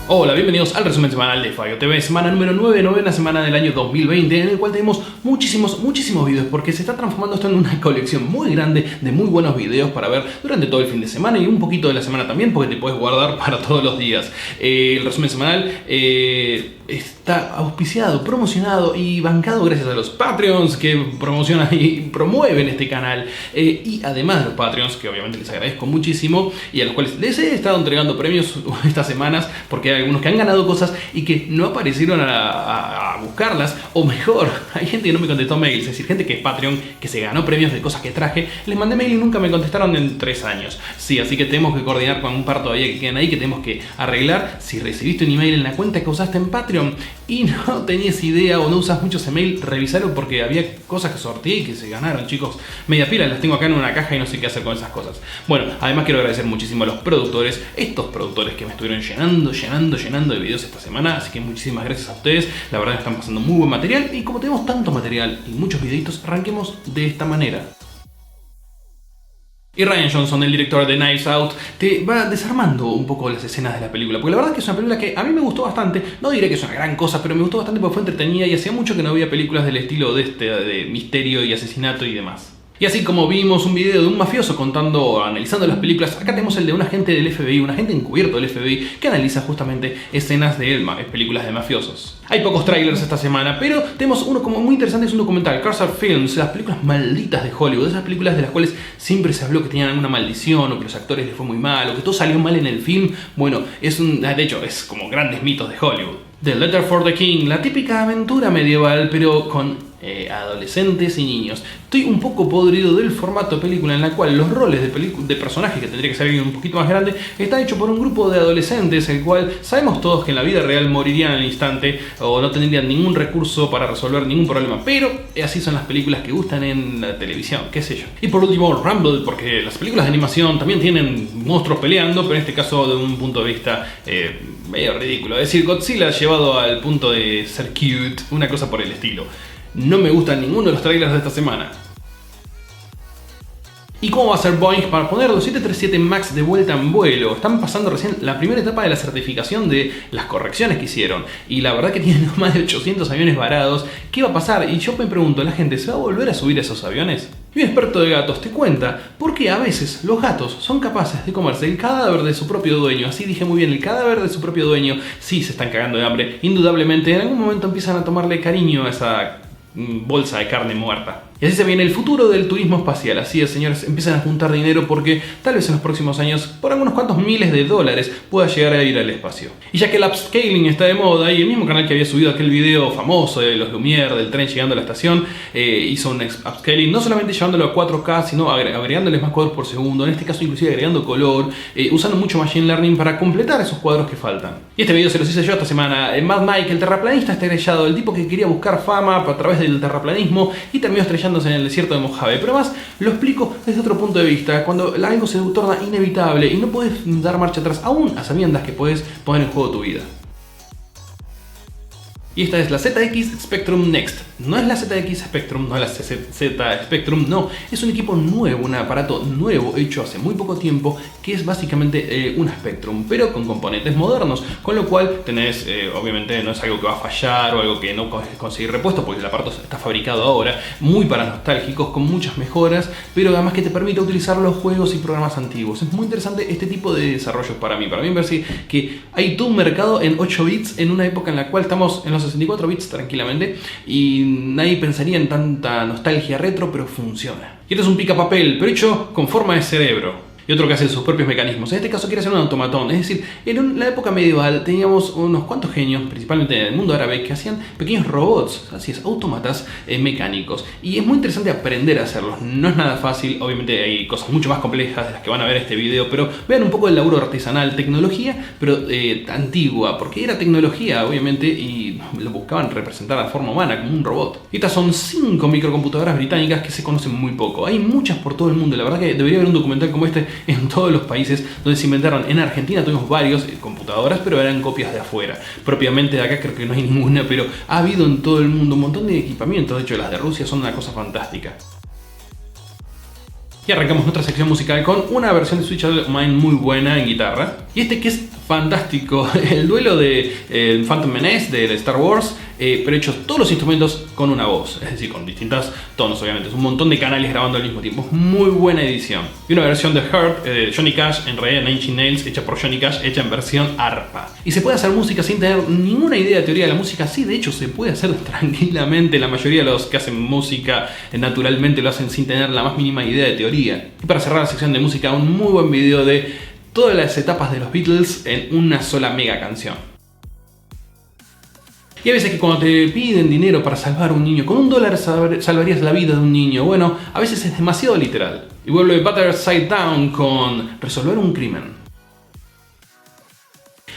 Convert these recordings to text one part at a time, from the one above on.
Hola, bienvenidos al resumen semanal de Fallo TV, semana número 9, novena semana del año 2020, en el cual tenemos muchísimos videos, porque se está transformando esto en una colección muy grande de muy buenos videos para ver durante todo el fin de semana y un poquito de la semana también, porque te puedes guardar para todos los días. El resumen semanal está auspiciado, promocionado y bancado gracias a los Patreons que promocionan y promueven este canal, y además de los Patreons, que obviamente les agradezco muchísimo y a los cuales les he estado entregando premios estas semanas, porque hay algunos que han ganado cosas y que no aparecieron a buscarlas, o mejor, hay gente que no me contestó mails, es decir, gente que es Patreon, que se ganó premios de cosas que traje, les mandé mail y nunca me contestaron en 3 años. Sí, así que tenemos que coordinar con un par todavía que quedan ahí, que tenemos que arreglar. Si recibiste un email en la cuenta que usaste en Patreon y no tenías idea o no usas muchos email, revisalo, porque había cosas que sorteé y que se ganaron, chicos. Media pila, las tengo acá en una caja y no sé qué hacer con esas cosas. Bueno, además quiero agradecer muchísimo a los productores, estos productores que me estuvieron llenando de videos esta semana, así que muchísimas gracias a ustedes. La verdad, están pasando muy buen material, y como tenemos tanto material y muchos videitos, arranquemos de esta manera. Y Rian Johnson, el director de Knives Out, te va desarmando un poco las escenas de la película, porque la verdad es que es una película que a mí me gustó bastante. No diré que es una gran cosa, pero me gustó bastante porque fue entretenida, y hacía mucho que no veía películas del estilo de misterio y asesinato y demás. Y así como vimos un video de un mafioso analizando las películas, acá tenemos el de un agente del FBI, un agente encubierto del FBI, que analiza justamente escenas de películas de mafiosos. Hay pocos trailers esta semana, pero tenemos uno como muy interesante, es un documental, Cursor Films, las películas malditas de Hollywood, esas películas de las cuales siempre se habló que tenían alguna maldición, o que los actores les fue muy mal, o que todo salió mal en el film. Bueno, de hecho, es como grandes mitos de Hollywood. The Letter for the King, la típica aventura medieval, pero con adolescentes y niños. Estoy un poco podrido del formato de película en la cual los roles de personajes, que tendría que ser alguien un poquito más grande, está hecho por un grupo de adolescentes, el cual sabemos todos que en la vida real morirían al instante o no tendrían ningún recurso para resolver ningún problema, pero así son las películas que gustan en la televisión, qué sé yo. Y por último, Rumble, porque las películas de animación también tienen monstruos peleando, pero en este caso de un punto de vista medio ridículo, es decir, Godzilla llevado al punto de ser cute, una cosa por el estilo. No me gustan ninguno de los trailers de esta semana. ¿Y cómo va a ser Boeing para poner los 737 MAX de vuelta en vuelo? Están pasando recién la primera etapa de la certificación de las correcciones que hicieron, y la verdad que tienen más de 800 aviones varados. ¿Qué va a pasar? Y yo me pregunto, ¿la gente se va a volver a subir a esos aviones? Y un experto de gatos te cuenta por qué a veces los gatos son capaces de comerse el cadáver de su propio dueño. Así dije muy bien, el cadáver de su propio dueño. Sí, se están cagando de hambre, indudablemente. En algún momento empiezan a tomarle cariño a esa bolsa de carne muerta. Y así se viene el futuro del turismo espacial. Así es, señores, empiezan a juntar dinero porque tal vez en los próximos años, por algunos cuantos miles de dólares, pueda llegar a ir al espacio. Y ya que el upscaling está de moda, y el mismo canal que había subido aquel video famoso de los Lumière, del tren llegando a la estación, hizo un upscaling, no solamente llevándolo a 4K, sino agregándoles más cuadros por segundo, en este caso inclusive agregando color, usando mucho Machine Learning para completar esos cuadros que faltan. Y este video se los hice yo esta semana. Mad Mike, el terraplanista estrellado, el tipo que quería buscar fama a través del terraplanismo y terminó estrellándose en el desierto de Mojave. Pero además lo explico desde otro punto de vista, cuando algo se torna inevitable y no puedes dar marcha atrás, aún a sabiendas que puedes poner en juego tu vida. Y esta es la ZX Spectrum Next. No es la ZX Spectrum, no es la Z Spectrum, no. Es un equipo nuevo, un aparato nuevo hecho hace muy poco tiempo, que es básicamente un Spectrum, pero con componentes modernos. Con lo cual tenés, obviamente no es algo que va a fallar o algo que no conseguir repuesto, porque el aparato está fabricado ahora, muy para nostálgicos, con muchas mejoras, pero además que te permite utilizar los juegos y programas antiguos. Es muy interesante este tipo de desarrollos para mí. Para mí me parece que hay todo un mercado en 8 bits en una época en la cual estamos en los 64 bits tranquilamente, y nadie pensaría en tanta nostalgia retro, pero funciona. Y este es un pica-papel, pero hecho con forma de cerebro. Y otro que hace sus propios mecanismos. En este caso quiere hacer un automatón. Es decir, en la época medieval teníamos unos cuantos genios, principalmente en el mundo árabe, que hacían pequeños robots, así es, autómatas mecánicos. Y es muy interesante aprender a hacerlos. No es nada fácil, obviamente hay cosas mucho más complejas de las que van a ver en este video, pero vean un poco el laburo artesanal, tecnología, pero antigua, porque era tecnología, obviamente, y lo buscaban representar de forma humana, como un robot. Y estas son 5 microcomputadoras británicas que se conocen muy poco. Hay muchas por todo el mundo. La verdad que debería haber un documental como este en todos los países donde se inventaron. En Argentina tuvimos varios computadoras, pero eran copias de afuera. Propiamente de acá creo que no hay ninguna, pero ha habido en todo el mundo un montón de equipamientos. De hecho, las de Rusia son una cosa fantástica. Y arrancamos nuestra sección musical con una versión de Switch Out of Mine muy buena en guitarra. Y este que es fantástico el duelo de Phantom Menace de Star Wars, pero hechos todos los instrumentos con una voz, es decir, con distintos tonos, obviamente. Es un montón de canales grabando al mismo tiempo. Es muy buena edición. Y una versión de Hurt de Johnny Cash, en realidad Nine Inch Nails, hecha por Johnny Cash, hecha en versión arpa. Y se puede hacer música sin tener ninguna idea de teoría de la música. Sí, de hecho, se puede hacer tranquilamente. La mayoría de los que hacen música naturalmente lo hacen sin tener la más mínima idea de teoría. Y para cerrar la sección de música, un muy buen video de todas las etapas de los Beatles en una sola mega canción. Y a veces que cuando te piden dinero para salvar a un niño, con $1 salvarías la vida de un niño. Bueno, a veces es demasiado literal. Y vuelve Butter Side Down con resolver un crimen.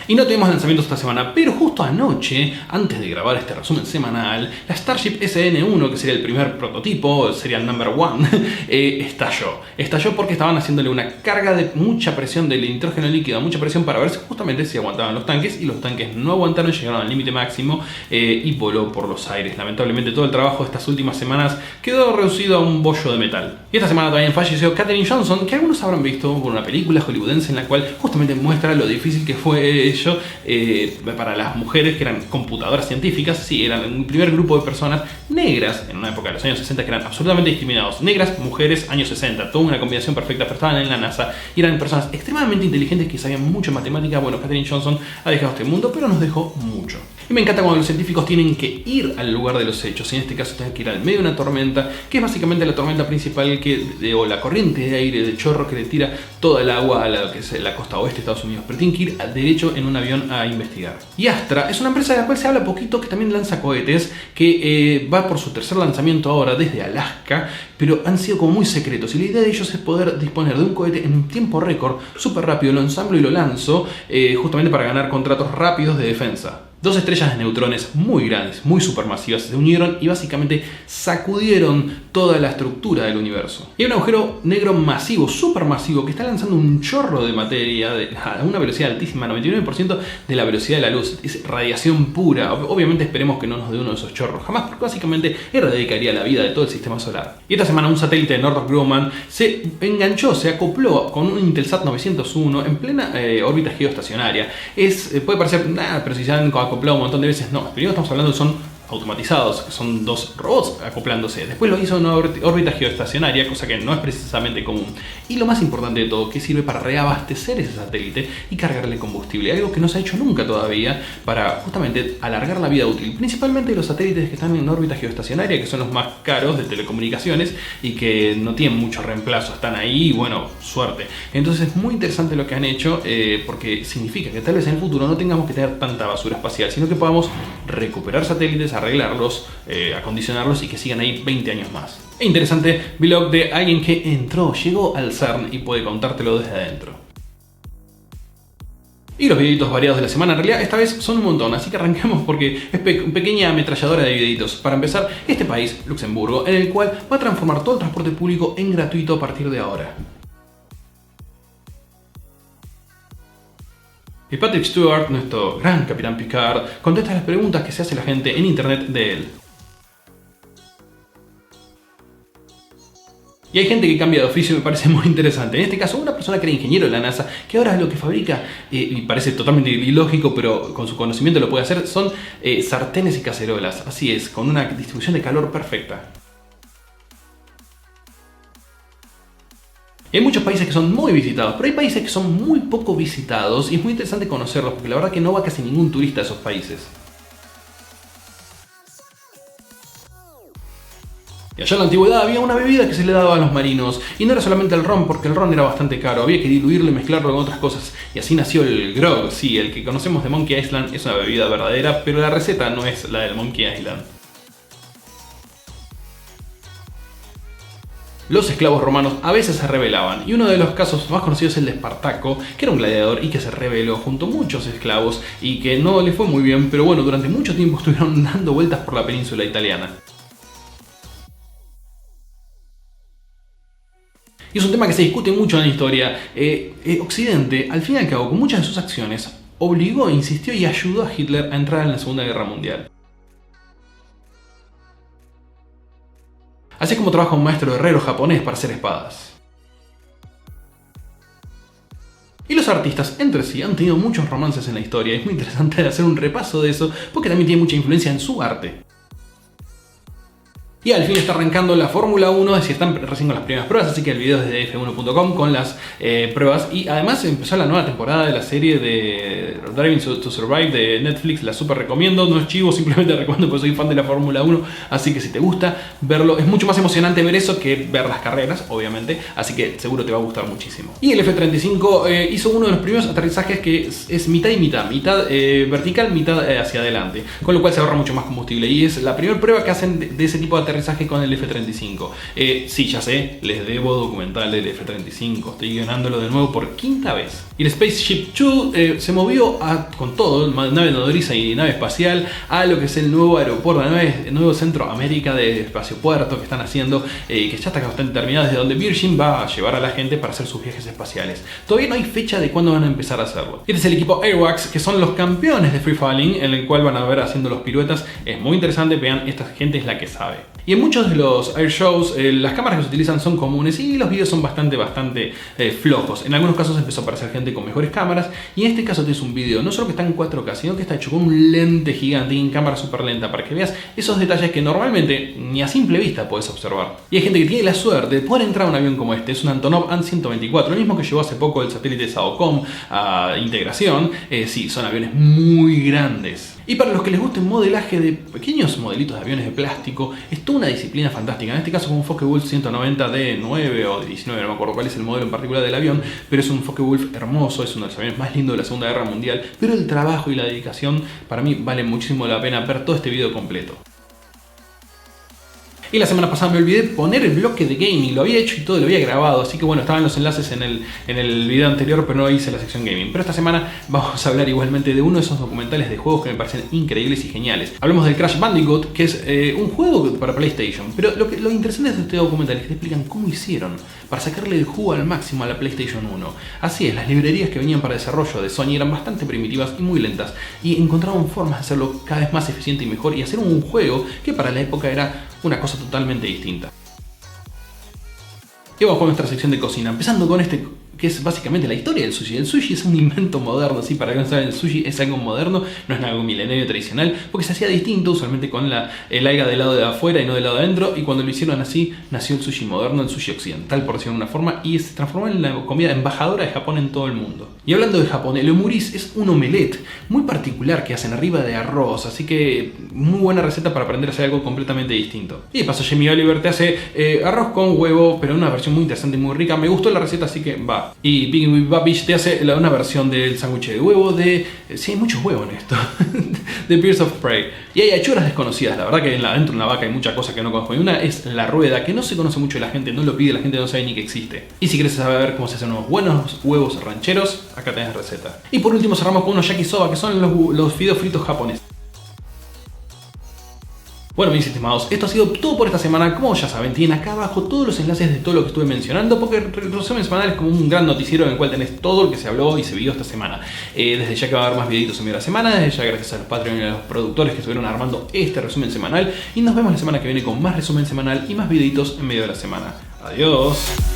Y no tuvimos lanzamientos esta semana, pero justo anoche, antes de grabar este resumen semanal, la Starship SN1, que sería el primer prototipo, sería el number one, estalló. Estalló porque estaban haciéndole una carga de mucha presión del nitrógeno líquido, mucha presión para ver justamente si aguantaban los tanques, y los tanques no aguantaron, llegaron al límite máximo y voló por los aires. Lamentablemente todo el trabajo de estas últimas semanas quedó reducido a un bollo de metal. Y esta semana también falleció Katherine Johnson, que algunos habrán visto por una película hollywoodense en la cual justamente muestra lo difícil que fue para las mujeres que eran computadoras científicas. Sí, eran un primer grupo de personas negras en una época de los años 60 que eran absolutamente discriminados. Negras, mujeres, años 60, toda una combinación perfecta, pero estaban en la NASA y eran personas extremadamente inteligentes que sabían mucho de matemática. Bueno, Katherine Johnson ha dejado este mundo, pero nos dejó mucho. Y me encanta cuando los científicos tienen que ir al lugar de los hechos, y en este caso tienen que ir al medio de una tormenta, que es básicamente la tormenta principal o la corriente de aire, de chorro que le tira toda el agua a lo que es la costa oeste de Estados Unidos. Pero tienen que ir derecho en un avión a investigar. Y Astra es una empresa de la cual se habla poquito, que también lanza cohetes, que va por su tercer lanzamiento ahora desde Alaska, pero han sido como muy secretos. Y la idea de ellos es poder disponer de un cohete en tiempo récord, súper rápido, lo ensamblo y lo lanzo, justamente para ganar contratos rápidos de defensa. Dos estrellas de neutrones muy grandes, muy supermasivas, se unieron y básicamente sacudieron toda la estructura del universo. Y hay un agujero negro masivo, supermasivo, que está lanzando un chorro de materia a una velocidad altísima, 99% de la velocidad de la luz. Es radiación pura. Obviamente esperemos que no nos dé uno de esos chorros jamás, porque básicamente erradicaría la vida de todo el sistema solar. Y esta semana un satélite de Northrop Grumman se enganchó, se acopló con un Intelsat 901 en plena órbita geoestacionaria. Puede parecer nada, pero si se han acoplado un montón de veces, no. Primero estamos hablando son automatizados, que son dos robots acoplándose. Después lo hizo en una órbita geoestacionaria, cosa que no es precisamente común. Y lo más importante de todo, que sirve para reabastecer ese satélite y cargarle combustible, algo que no se ha hecho nunca todavía para justamente alargar la vida útil, principalmente de los satélites que están en órbita geoestacionaria, que son los más caros de telecomunicaciones y que no tienen mucho reemplazo, están ahí y bueno, suerte. Entonces es muy interesante lo que han hecho, porque significa que tal vez en el futuro no tengamos que tener tanta basura espacial, sino que podamos recuperar satélites, arreglarlos, acondicionarlos y que sigan ahí 20 años más. E interesante vlog de alguien que llegó al CERN y puede contártelo desde adentro. Y los videitos variados de la semana, en realidad esta vez son un montón, así que arranquemos porque es pequeña ametralladora de videitos. Para empezar, este país, Luxemburgo, en el cual va a transformar todo el transporte público en gratuito a partir de ahora. Y Patrick Stewart, nuestro gran Capitán Picard, contesta las preguntas que se hace la gente en internet de él. Y hay gente que cambia de oficio y me parece muy interesante. En este caso, una persona que era ingeniero de la NASA, que ahora es lo que fabrica, y parece totalmente ilógico, pero con su conocimiento lo puede hacer, son sartenes y cacerolas. Así es, con una distribución de calor perfecta. Hay muchos países que son muy visitados, pero hay países que son muy poco visitados y es muy interesante conocerlos porque la verdad que no va casi ningún turista a esos países. Y allá en la antigüedad había una bebida que se le daba a los marinos y no era solamente el ron, porque el ron era bastante caro, había que diluirlo y mezclarlo con otras cosas y así nació el grog. Sí, el que conocemos de Monkey Island es una bebida verdadera, pero la receta no es la del Monkey Island. Los esclavos romanos a veces se rebelaban, y uno de los casos más conocidos es el de Espartaco, que era un gladiador y que se rebeló junto a muchos esclavos y que no le fue muy bien, pero bueno, durante mucho tiempo estuvieron dando vueltas por la península italiana. Y es un tema que se discute mucho en la historia. Occidente, al fin y al cabo, con muchas de sus acciones, obligó, insistió y ayudó a Hitler a entrar en la Segunda Guerra Mundial. Así es como trabaja un maestro herrero japonés para hacer espadas. Y los artistas entre sí han tenido muchos romances en la historia. Es muy interesante hacer un repaso de eso porque también tiene mucha influencia en su arte. Y al fin está arrancando la Fórmula 1, si están recién con las primeras pruebas, así que el video es de f1.com con las pruebas. Y además empezó la nueva temporada de la serie de Driving to Survive de Netflix, la super recomiendo, no es chivo, simplemente recomiendo porque soy fan de la Fórmula 1, así que si te gusta verlo, es mucho más emocionante ver eso que ver las carreras, obviamente, así que seguro te va a gustar muchísimo. Y el F-35 hizo uno de los primeros aterrizajes que es mitad y mitad, vertical, mitad hacia adelante, con lo cual se ahorra mucho más combustible y es la primera prueba que hacen de ese tipo de aterrizaje con el F-35. Sí, ya sé, les debo documental del F-35, estoy guionándolo de nuevo por quinta vez. Y el Spaceship 2 se movió con todo, nave nodriza y nave espacial, a lo que es el nuevo aeropuerto, el nuevo centro América de espacio puerto que están haciendo, que ya está bastante terminado, desde donde Virgin va a llevar a la gente para hacer sus viajes espaciales. Todavía no hay fecha de cuándo van a empezar a hacerlo. Este es el equipo Airwax, que son los campeones de Free Falling, en el cual van a ver haciendo los piruetas. Es muy interesante, vean, esta gente es la que sabe. Y en muchos de los air shows las cámaras que se utilizan son comunes y los videos son bastante flojos. En algunos casos empezó a aparecer gente con mejores cámaras y en este caso tienes un video no solo que está en 4K, sino que está hecho con un lente gigante y en cámara súper lenta para que veas esos detalles que normalmente ni a simple vista puedes observar. Y hay gente que tiene la suerte de poder entrar a un avión como este, es un Antonov An-124, el mismo que llevó hace poco el satélite SAOCOM a integración. Sí, son aviones muy grandes. Y para los que les guste modelaje de pequeños modelitos de aviones de plástico, es toda una disciplina fantástica. En este caso con un Focke-Wulf 190D9 o de 19, no me acuerdo cuál es el modelo en particular del avión, pero es un Focke-Wulf hermoso, es uno de los aviones más lindos de la Segunda Guerra Mundial, pero el trabajo y la dedicación para mí vale muchísimo la pena ver todo este video completo. Y la semana pasada me olvidé poner el bloque de gaming, lo había hecho y todo, lo había grabado, así que bueno, estaban los enlaces en el video anterior, pero no hice la sección gaming. Pero esta semana vamos a hablar igualmente de uno de esos documentales de juegos que me parecen increíbles y geniales. Hablamos del Crash Bandicoot, que es un juego para PlayStation, pero lo interesante de este documental es que te explican cómo hicieron para sacarle el jugo al máximo a la PlayStation 1. Así es, las librerías que venían para desarrollo de Sony eran bastante primitivas y muy lentas, y encontraron formas de hacerlo cada vez más eficiente y mejor, y hacer un juego que para la época era una cosa totalmente distinta. Y vamos con nuestra sección de cocina, empezando con este que es básicamente la historia del sushi. El sushi es un invento moderno, ¿sí? Para que no saben, el sushi es algo moderno, no es algo milenario tradicional, porque se hacía distinto, usualmente con el alga del lado de afuera y no del lado de adentro, y cuando lo hicieron así, nació el sushi moderno, el sushi occidental, por decirlo de una forma, y se transformó en la comida embajadora de Japón en todo el mundo. Y hablando de Japón, el omuris es un omelette muy particular que hacen arriba de arroz, así que muy buena receta para aprender a hacer algo completamente distinto. Y de paso Jamie Oliver te hace arroz con huevo, pero en una versión muy interesante y muy rica. Me gustó la receta, así que va. Y Piggy with Babish te hace una versión del sándwich de huevo de... Sí, hay muchos huevos en esto. de Birds of Prey. Y hay achuras desconocidas. La verdad que dentro de una vaca hay muchas cosas que no conozco. Y una es la rueda, que no se conoce mucho, la gente no lo pide, la gente no sabe ni que existe. Y si quieres saber cómo se hacen unos buenos huevos rancheros, acá tenés receta. Y por último cerramos con unos yakisoba, que son los fideos fritos japoneses. Bueno, mis estimados, esto ha sido todo por esta semana. Como ya saben, tienen acá abajo todos los enlaces de todo lo que estuve mencionando, porque el resumen semanal es como un gran noticiero en el cual tenés todo lo que se habló y se vio esta semana. Desde ya que va a haber más videitos en medio de la semana, desde ya gracias a los Patreon y a los productores que estuvieron armando este resumen semanal. Y nos vemos la semana que viene con más resumen semanal y más videitos en medio de la semana. Adiós.